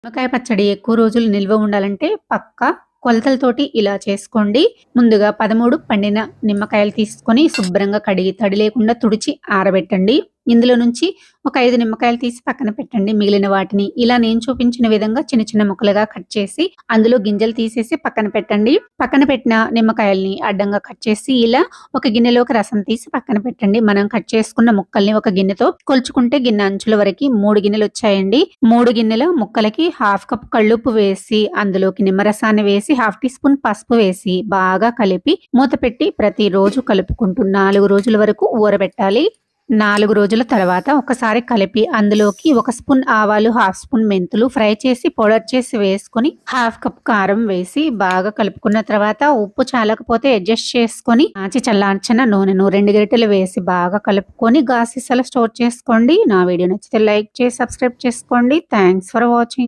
నిమ్మకాయ పచ్చడి ఎక్కువ రోజులు నిల్వ ఉండాలంటే పక్కా కొలతలతోటి ఇలా చేసుకోండి. ముందుగా 13 పండిన నిమ్మకాయలు తీసుకొని శుభ్రంగా కడిగి తడి లేకుండా తుడిచి ఆరబెట్టండి. ఇందులో నుంచి ఒక 5 నిమ్మకాయలు తీసి పక్కన పెట్టండి. మిగిలిన వాటిని ఇలా నేను చూపించిన విధంగా చిన్న చిన్న ముక్కలుగా కట్ చేసి అందులో గింజలు తీసేసి పక్కన పెట్టండి. పక్కన పెట్టిన నిమ్మకాయల్ని అడ్డంగా కట్ చేసి ఇలా ఒక గిన్నెలోకి రసం తీసి పక్కన పెట్టండి. మనం కట్ చేసుకున్న ముక్కల్ని ఒక గిన్నెతో కొలుచుకుంటే గిన్నె అంచుల వరకు 3 గిన్నెలు వచ్చాయండి. 3 గిన్నెల ముక్కలకి హాఫ్ కప్ కళ్ళుప్పు వేసి అందులోకి నిమ్మరసాన్ని వేసి హాఫ్ టీ స్పూన్ పసుపు వేసి బాగా కలిపి మూత పెట్టి ప్రతిరోజు కలుపుకుంటూ 4 రోజుల వరకు ఊరబెట్టాలి. 4 రోజుల తర్వాత ఒకసారి కలిపి అందులోకి 1 స్పూన్ ఆవాలు, హాఫ్ స్పూన్ మెంతులు ఫ్రై చేసి పౌడర్ చేసి వేసుకొని హాఫ్ కప్ కారం వేసి బాగా కలుపుకున్న తర్వాత ఉప్పు చాలకపోతే అడ్జస్ట్ చేసుకొని కాచి చల్లార్చిన నూనెను 2 గరిటెలు వేసి బాగా కలుపుకొని గాజు సీసాలో స్టోర్ చేసుకోండి. నా వీడియో నచ్చితే లైక్ చేసి సబ్స్క్రైబ్ చేసుకోండి. Thanks for watching.